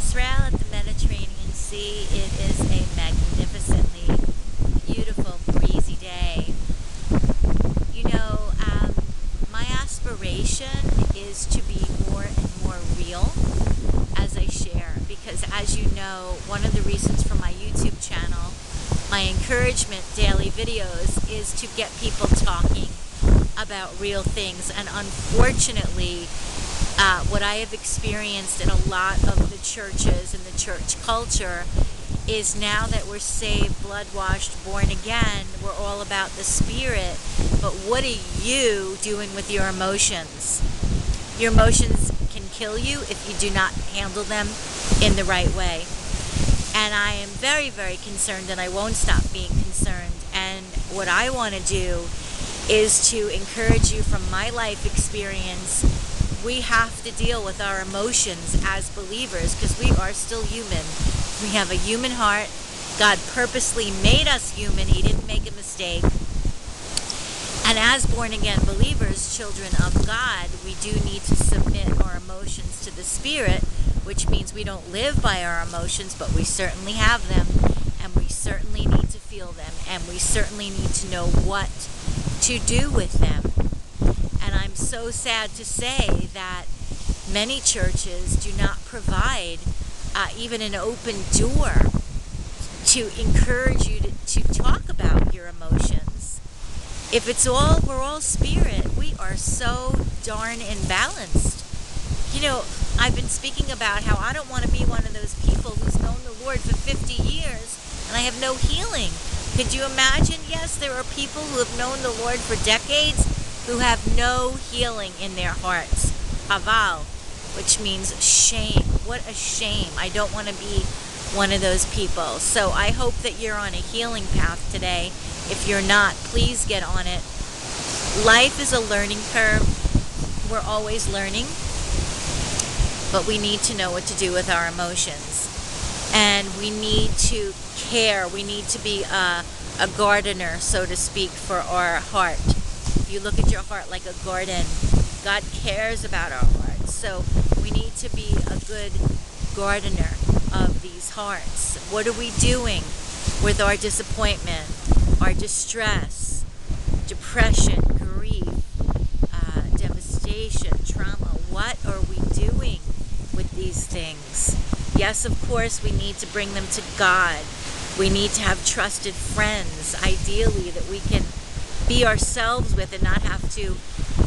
Israel at the Mediterranean Sea. It is a magnificently beautiful, breezy day. You know, my aspiration is to be more and more real as I share, because as you know, one of the reasons for my YouTube channel, my encouragement daily videos, is to get people talking about real things. And unfortunately, what I have experienced in a lot of the churches and the church culture is, now that we're saved, blood-washed, born again, we're all about the Spirit, but what are you doing with your emotions? Your emotions can kill you if you do not handle them in the right way. And I am very, very concerned, and I won't stop being concerned. And what I want to do is to encourage you from my life experience. We have to deal with our emotions as believers because we are still human. We have a human heart. God purposely made us human. He didn't make a mistake. And as born-again believers, children of God, we do need to submit our emotions to the Spirit, which means we don't live by our emotions, but we certainly have them, and we certainly need to feel them, and we certainly need to know what to do with them. And I'm so sad to say that many churches do not provide even an open door to encourage you to talk about your emotions. If we're all spirit, we are so darn imbalanced. You know, I've been speaking about how I don't want to be one of those people who's known the Lord for 50 years and I have no healing. Could you imagine? Yes, there are people who have known the Lord for decades who have no healing in their hearts. Haval, which means shame. What a shame. I don't want to be one of those people. So I hope that you're on a healing path today. If you're not, please get on it. Life is a learning curve. We're always learning. But we need to know what to do with our emotions. And we need to care. We need to be a gardener, so to speak, for our heart. If you look at your heart like a garden, God cares about our hearts. So we need to be a good gardener of these hearts. What are we doing with our disappointment, our distress, depression, grief, devastation, trauma? What are we doing with these things? Yes, of course, we need to bring them to God. We need to have trusted friends, ideally, that we can be ourselves with and not have to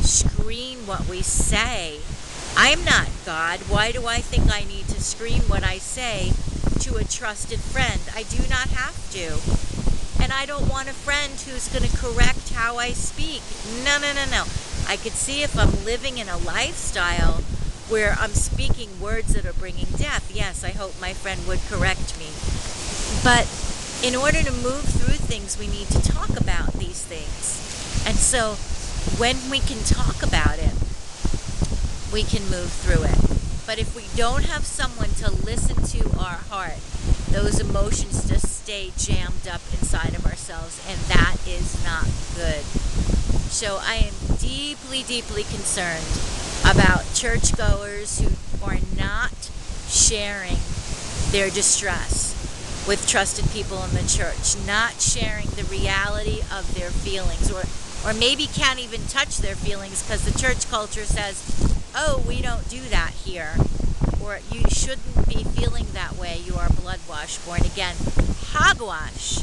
screen what we say. I'm not God. Why do I think I need to screen what I say to a trusted friend? I do not have to. And I don't want a friend who's going to correct how I speak. No, no, no, no. I could see if I'm living in a lifestyle where I'm speaking words that are bringing death. Yes, I hope my friend would correct me. But in order to move through things, we need to talk about these things. And so when we can talk about it, we can move through it. But if we don't have someone to listen to our heart, those emotions just stay jammed up inside of ourselves, and that is not good. So I am deeply, deeply concerned about churchgoers who are not sharing their distress with trusted people in the church, not sharing the reality of their feelings, or maybe can't even touch their feelings because the church culture says, oh, we don't do that here, or you shouldn't be feeling that way, you are blood-washed, born again. Hogwash.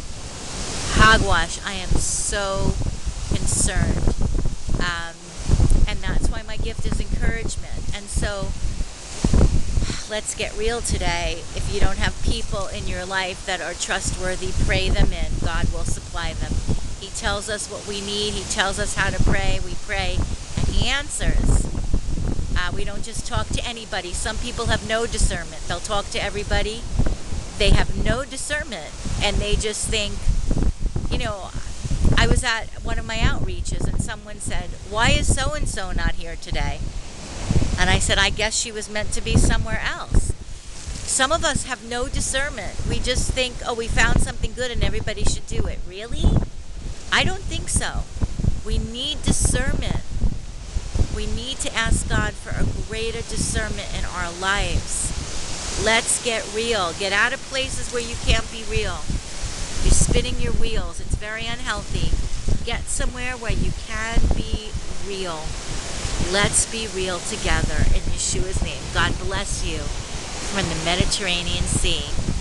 Hogwash. I am so concerned. And that's why my gift is encouragement. And so let's get real today. If you don't have people in your life that are trustworthy, pray them in. God will supply them. He tells us what we need. He tells us how to pray. We pray, and He answers. We don't just talk to anybody. Some people have no discernment. They'll talk to everybody. They have no discernment, and they just think, you know, I was at one of my outreaches, and someone said, why is so-and-so not here today? And I said, I guess she was meant to be somewhere else. Some of us have no discernment. We just think, oh, we found something good and everybody should do it. Really? I don't think so. We need discernment. We need to ask God for a greater discernment in our lives. Let's get real. Get out of places where you can't be real. You're spinning your wheels. It's very unhealthy. Get somewhere where you can be real. Let's be real together in Yeshua's name. God bless you from the Mediterranean Sea.